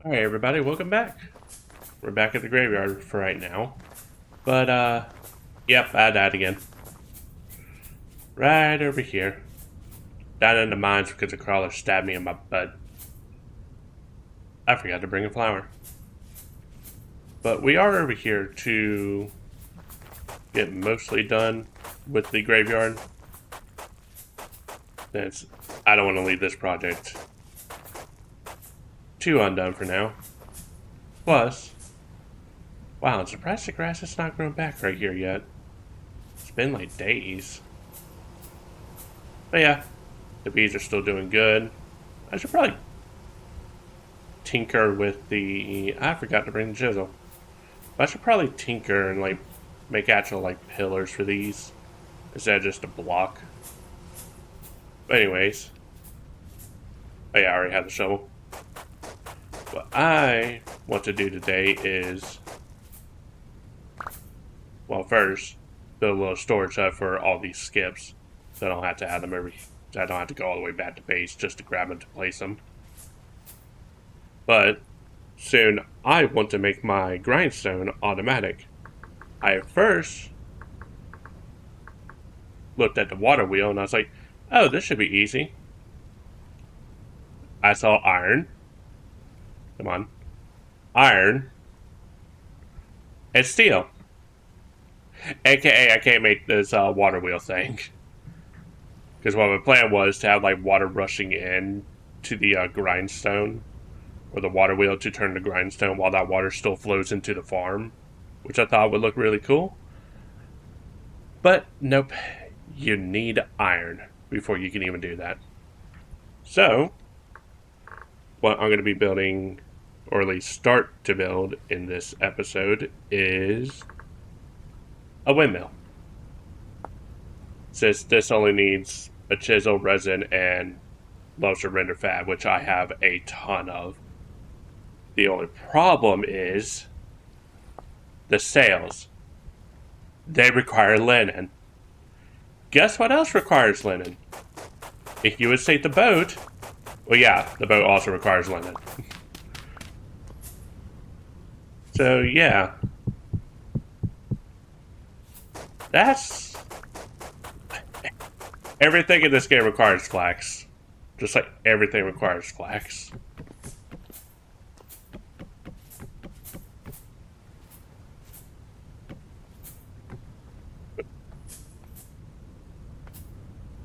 Alright everybody, welcome back. We're back at the graveyard for right now. But, yep, I died again. Right over here. Down in the mines because a crawler stabbed me in my butt. I forgot to bring a flower. But we are over here to get mostly done with the graveyard. Since I don't want to leave this project too undone for now. Plus, wow, I'm surprised the grass has not grown back right here yet. It's been like days. But yeah, the bees are still doing good. I should probably tinker with the... I forgot to bring the chisel. But I should probably tinker and like make actual like pillars for these instead of just a block. But anyways. Oh yeah, I already have the shovel. What I want to do today is... Well, first, build a little storage hut for all these skips. So I don't have to add them every... So I don't have to go all the way back to base just to grab them to place them. But soon I want to make my grindstone automatic. I first looked at the water wheel and I was like, oh, this should be easy. I saw iron. Come on. Iron. And steel. AKA I can't make this water wheel thing. Because what my plan was to have like water rushing in to the grindstone. Or the water wheel to turn the grindstone while that water still flows into the farm. Which I thought would look really cool. But nope. You need iron before you can even do that. So, what I'm going to be building, or at least start to build in this episode, is a windmill. Since this only needs a chisel, resin, and lobster render fab, which I have a ton of. The only problem is the sails. They require linen. Guess what else requires linen? If you would say the boat, well yeah, the boat also requires linen. So yeah. That's... Everything in this game requires flax. Just like everything requires flax.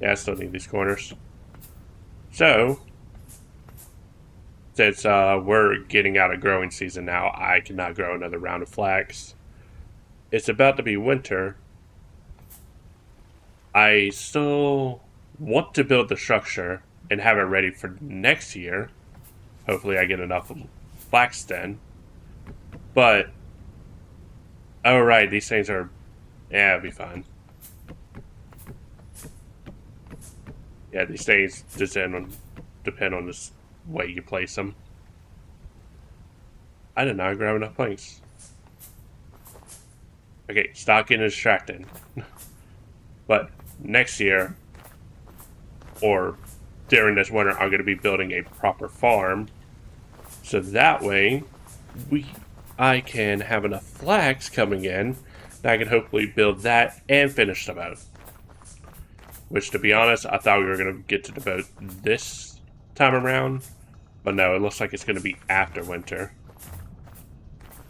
Yeah, I still need these corners. So, since we're getting out of growing season now, I cannot grow another round of flax. It's about to be winter. I still want to build the structure and have it ready for next year. Hopefully I get enough flax then. But, oh right, these things are, yeah, it'll be fine. Yeah, these things depend on this way you place them. I did not grab enough planks. Okay, stop getting distracted. But next year, or during this winter, I'm going to be building a proper farm. So that way, I can have enough flax coming in that I can hopefully build that and finish the boat. Which, to be honest, I thought we were going to get to the boat this time around. But no, it looks like it's going to be after winter.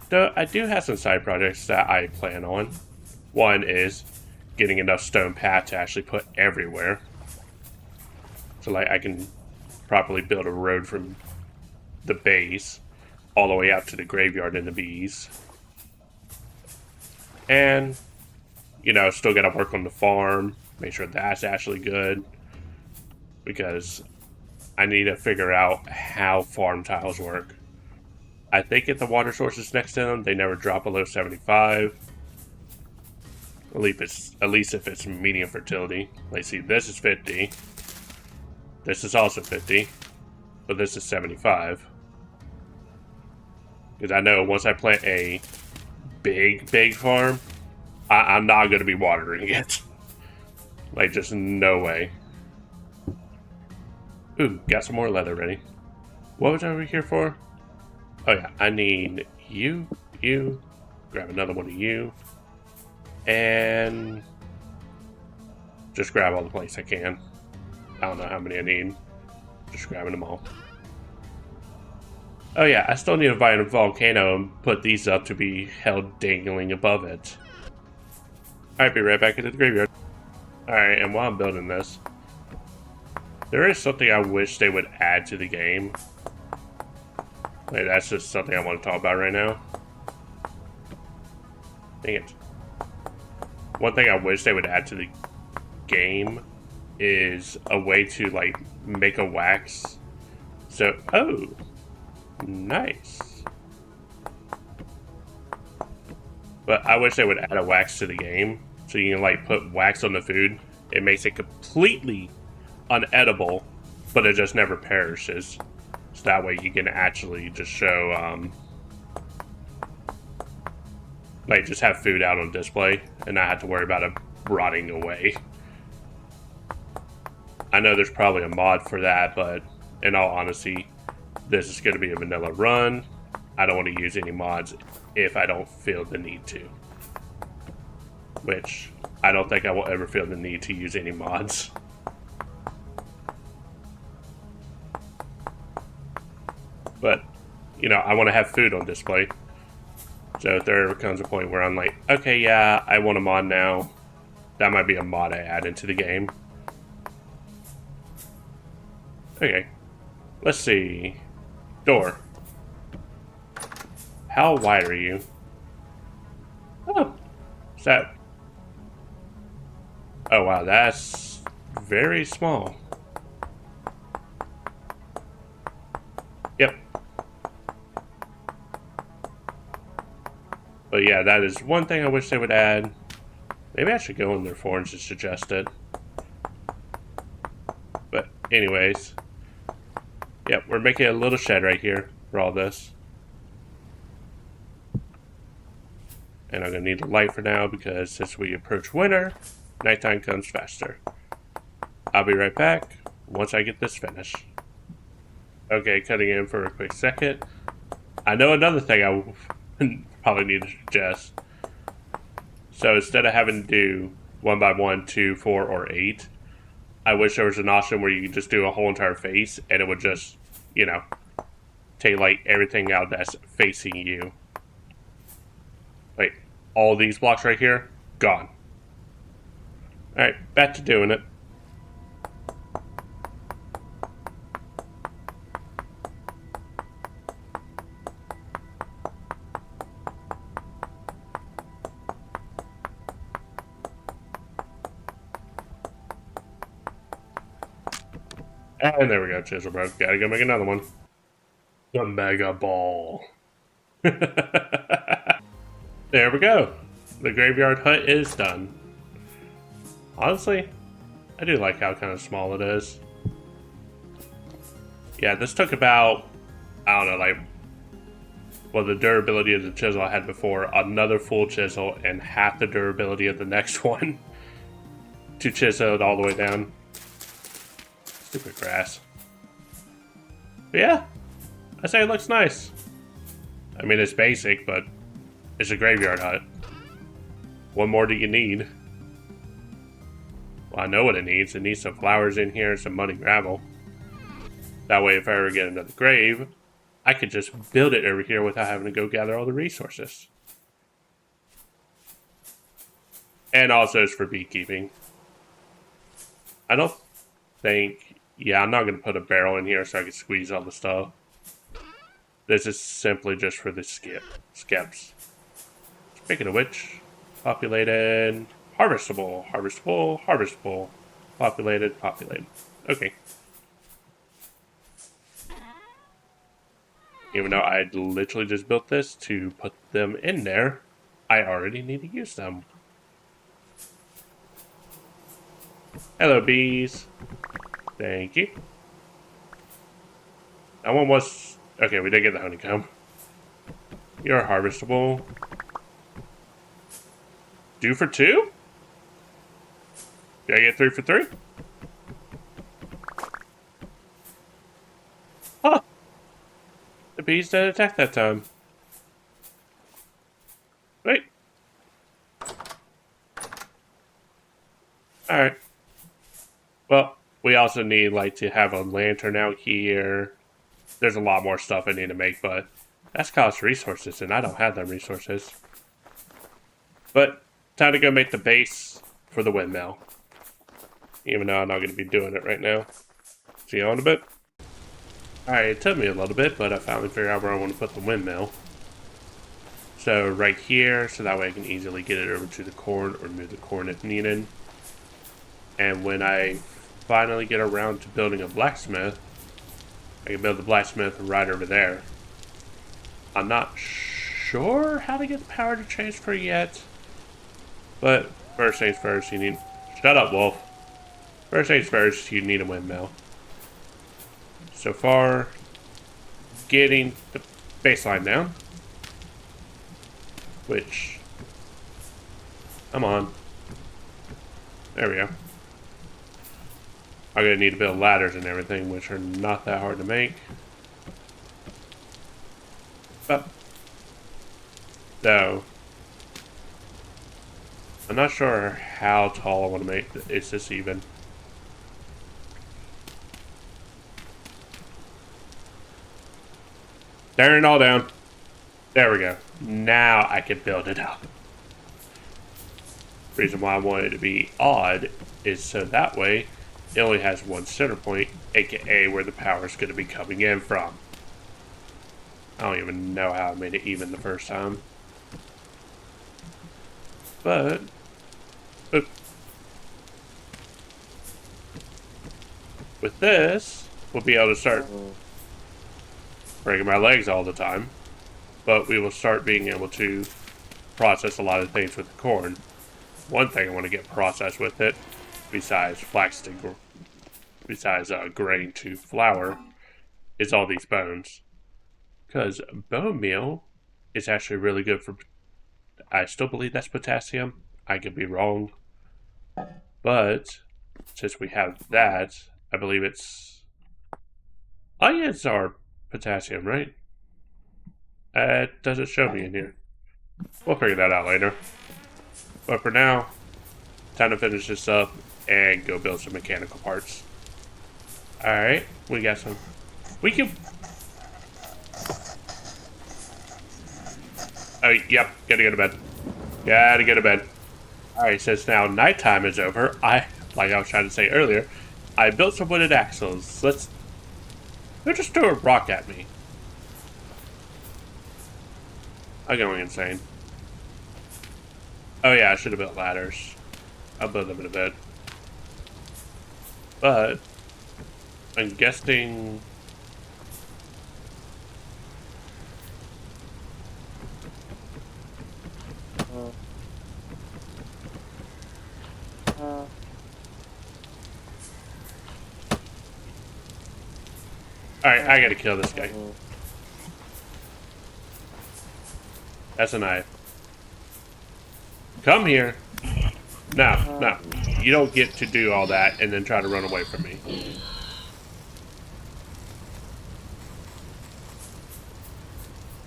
Though I do have some side projects that I plan on. One is getting enough stone path to actually put everywhere. So like I can properly build a road from the base all the way out to the graveyard and the bees. And, you know, still got to work on the farm. Make sure that's actually good. Because I need to figure out how farm tiles work. I think if the water sources next to them, they never drop below 75. At least if it's medium fertility. Let's see, this is 50. This is also 50. But this is 75. Because I know once I plant a big farm, I'm not going to be watering it. Like, just no way. Ooh, got some more leather ready. What was I over here for? Oh yeah, I need you, you. Grab another one of you. And just grab all the plates I can. I don't know how many I need. Just grabbing them all. Oh yeah, I still need to find a volcano and put these up to be held dangling above it. Alright, be right back into the graveyard. Alright, and while I'm building this, there is something I wish they would add to the game. Wait, that's just something I want to talk about right now. Dang it. One thing I wish they would add to the game is a way to, like, make a wax. So, oh, nice. But I wish they would add a wax to the game. So you can, like, put wax on the food. It makes it completely unedible, but it just never perishes. So that way you can actually just show, like, just have food out on display and not have to worry about it rotting away. I know there's probably a mod for that, but in all honesty, this is going to be a vanilla run. I don't want to use any mods if I don't feel the need to. Which, I don't think I will ever feel the need to use any mods. But, you know, I want to have food on display. So if there ever comes a point where I'm like, okay, yeah, I want a mod now, that might be a mod I add into the game. Okay, let's see. Door. How wide are you? Oh, is that... Oh wow, that's very small. Yep. But yeah, that is one thing I wish they would add. Maybe I should go in their forums and suggest it. But anyways. Yep, we're making a little shed right here for all this. And I'm going to need a light for now because as we approach winter, nighttime comes faster. I'll be right back once I get this finished. Okay, cutting in for a quick second. I know another thing I probably need to suggest. So instead of having to do 1 by 1, 2, 4, or 8, I wish there was an option where you could just do a whole entire face and it would just, you know, take like everything out that's facing you. Like all these blocks right here, gone. Alright, back to doing it. And there we go, chisel broke. Gotta go make another one. The Mega Ball. There we go. The graveyard hut is done. Honestly, I do like how kind of small it is. Yeah, this took about, I don't know, like, well, the durability of the chisel I had before, another full chisel, and half the durability of the next one to chisel it all the way down. Stupid grass. But yeah, I say it looks nice. I mean, it's basic, but it's a graveyard hut. What more do you need? Well, I know what it needs. It needs some flowers in here and some muddy gravel. That way, if I ever get another grave, I could just build it over here without having to go gather all the resources. And also, it's for beekeeping. I don't think... Yeah, I'm not going to put a barrel in here so I can squeeze all the stuff. This is simply just for the skips. Speaking of which, populated, harvestable, harvestable, harvestable, populated, populated. Okay. Even though I literally just built this to put them in there, I already need to use them. Hello, bees. Thank you. That one was... Okay, we did get the honeycomb. You're harvestable. 2 for 2? Did I get 3 for 3? Huh. the bees didn't attack that time. Wait. Alright. Well, we also need, like, to have a lantern out here. There's a lot more stuff I need to make, but that's cost resources, and I don't have them resources. But, time to go make the base for the windmill. Even though I'm not going to be doing it right now. See you in a bit. Alright, it took me a little bit, but I finally figured out where I want to put the windmill. So, right here, so that way I can easily get it over to the corn, or move the corn if needed. And when I finally get around to building a blacksmith, I can build the blacksmith right over there. I'm not sure how to get the power to transfer yet. But first things first, you need... Shut up, Wolf. First things first, you need a windmill. So far, getting the baseline down. Which... Come on. There we go. I'm going to need to build ladders and everything, which are not that hard to make. But, though, I'm not sure how tall I want to make. Is this even? Tearing it all down. There we go. Now I can build it up. The reason why I want it to be odd is so that way it only has one center point, aka where the power is going to be coming in from. I don't even know how I made it even the first time. But, with this, we'll be able to start breaking my legs all the time. But we will start being able to process a lot of things with the corn. One thing I want to get processed with it, besides grain to flour, is all these bones. Because bone meal is actually really good for... I still believe that's potassium. I could be wrong. But, since we have that, I believe it's... Onions are potassium, right? It doesn't show me in here. We'll figure that out later. But for now, time to finish this up and go build some mechanical parts. Alright, we got some... We can... Oh, yep, gotta go to bed. Gotta go to bed. Alright, since now nighttime is over, like I was trying to say earlier, I built some wooden axles. They'll just throw a rock at me. I'm going insane. Oh yeah, I should have built ladders. I'll build them in a bit. But, I'm guessing... Alright, I gotta kill this guy. That's a knife. Come here. No, no. You don't get to do all that and then try to run away from me.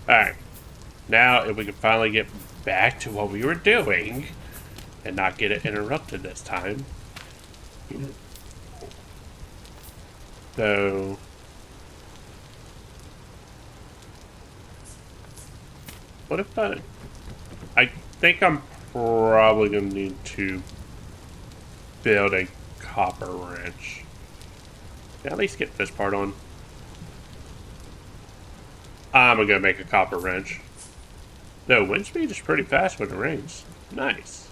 Alright. Now, if we can finally get back to what we were doing and not get it interrupted this time. So... What if I think I'm probably going to need to build a copper wrench. Yeah, at least get this part on. I'm going to make a copper wrench. Though, wind speed is pretty fast when it rains. Nice.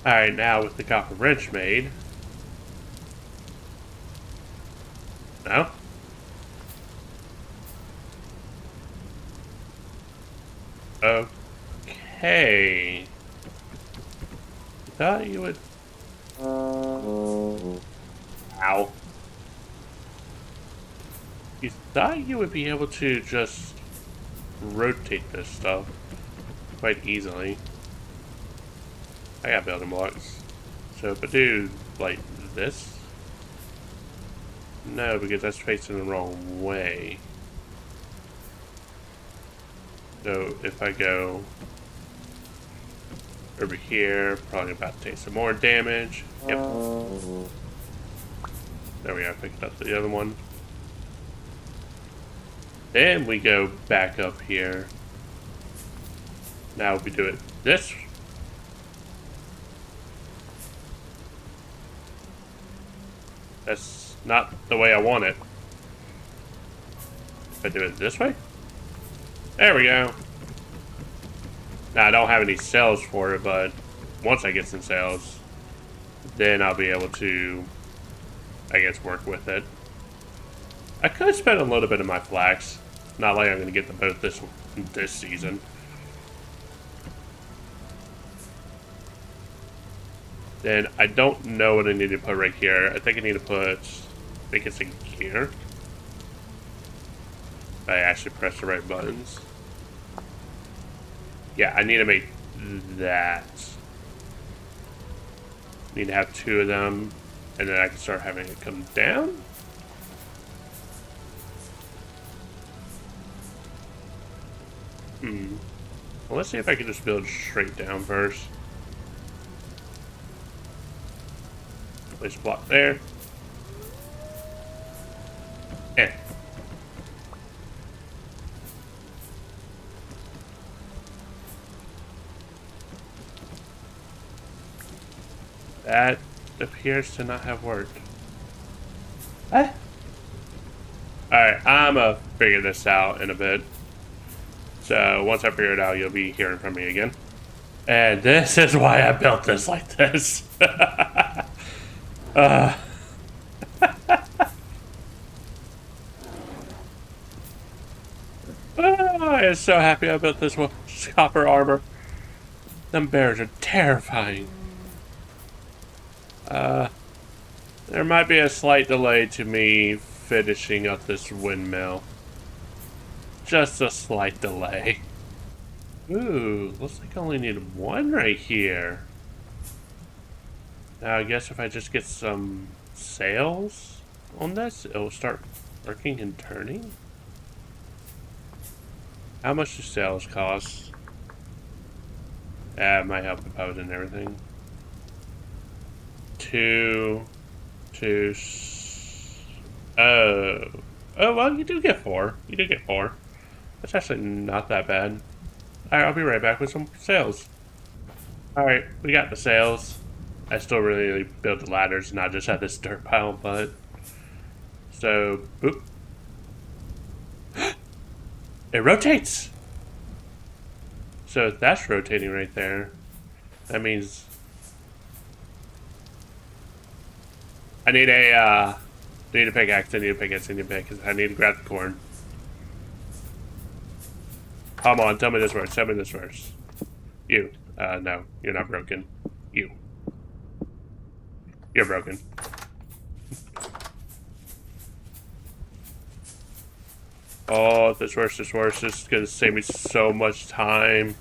Alright, now with the copper wrench made. No? Okay. Thought you would... Ow. You thought you would be able to just rotate this stuff quite easily. I got building blocks. So if I do like this, no, because that's facing the wrong way. So if I go over here, probably about to take some more damage. Yep. There we go, picked up the other one. Then we go back up here. Now we do it this. That's not the way I want it. If I do it this way? There we go. Now I don't have any cells for it, but once I get some cells, then I'll be able to, I guess, work with it. I could spend a little bit of my flax. Not like I'm going to get the boat this season. Then I don't know what I need to put right here. I think I need to put, I think it's a gear. I actually press the right buttons. Yeah, I need to make that. Need to have 2 of them, and then I can start having it come down. Well, let's see if I can just build straight down first. Place a block there. And that appears to not have worked. Alright, I'm gonna figure this out in a bit. So once I figure it out, you'll be hearing from me again. And this is why I built this like this. I am so happy I built this one. Copper armor. Them bears are terrifying. There might be a slight delay to me finishing up this windmill. Just a slight delay. Ooh, looks like I only need 1 right here. Now I guess if I just get some sails on this, it'll start working and turning. How much do sails cost? It might help if I was in everything. 2. Oh, well, you do get 4. You do get 4. That's actually not that bad. Alright, I'll be right back with some sails. Alright, we got the sails. I still really built the ladders, not just had this dirt pile, but... So, boop. It rotates! So that's rotating right there. That means... I need a pickaxe, I need a pickaxe, I need a pickaxe. I need to grab the corn. Come on, tell me this works, tell me this works. You. No, you're not broken. You. You're broken. Oh, if this works, this works. This is gonna save me so much time.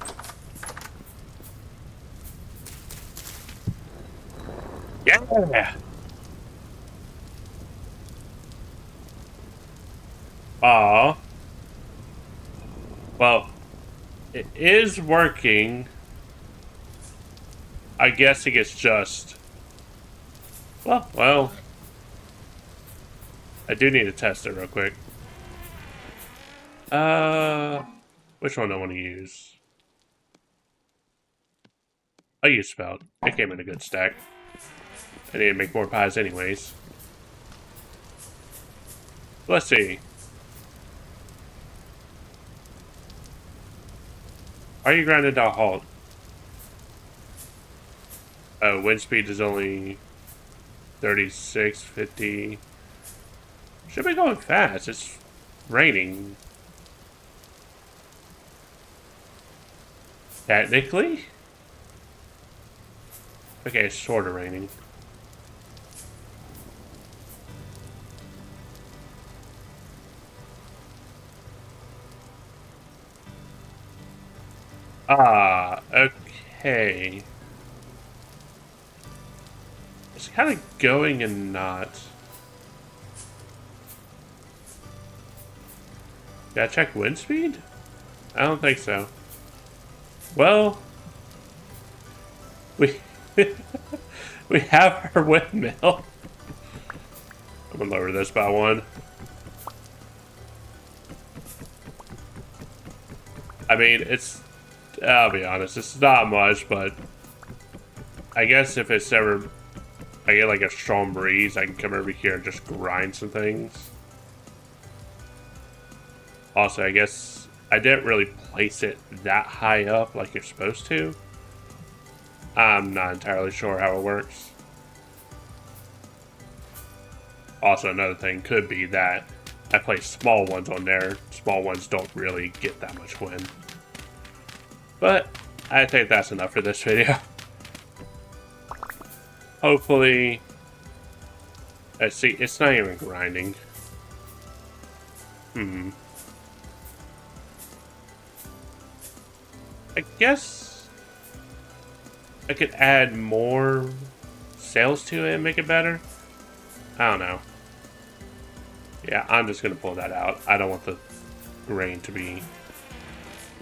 Yeah! Aw. Well, it is working. I guess it gets just... Well, I do need to test it real quick. Which one do I want to use? I'll use Spelt. It came in a good stack. I need to make more pies anyways. Let's see. Are you grinding to a halt? Wind speed is only 36, 50. Should be going fast. It's raining. Technically? Okay, it's sort of raining. Ah, okay. It's kind of going and not. Did I check wind speed? I don't think so. Well, we we have our windmill. I'm gonna lower this by one. I mean, I'll be honest, it's not much, but I guess if it's ever I get like a strong breeze, I can come over here and just grind some things. Also, I guess I didn't really place it that high up like you're supposed to. I'm not entirely sure how it works. Also, another thing could be that I place small ones on there. Small ones don't really get that much wind. But I think that's enough for this video. Hopefully, let's see, it's not even grinding. I guess I could add more sails to it and make it better. I don't know. Yeah, I'm just gonna pull that out. I don't want the grain to be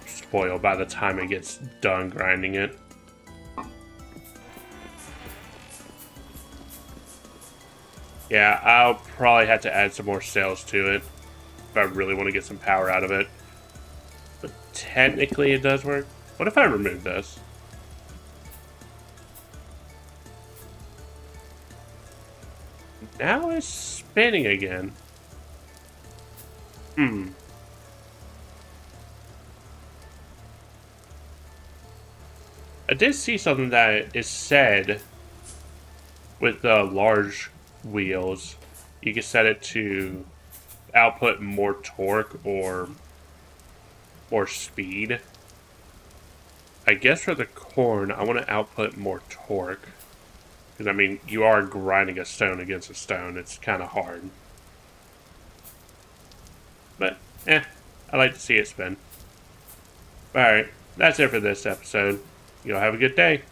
spoiled by the time it gets done grinding it. Yeah, I'll probably have to add some more sails to it if I really want to get some power out of it. But technically it does work. What if I remove this? Now it's spinning again. I did see something that is said with the large wheels. You can set it to output more torque or more speed. I guess for the corn, I want to output more torque. Because, I mean, you are grinding a stone against a stone. It's kind of hard. But, I like to see it spin. Alright, that's it for this episode. You'll have a good day.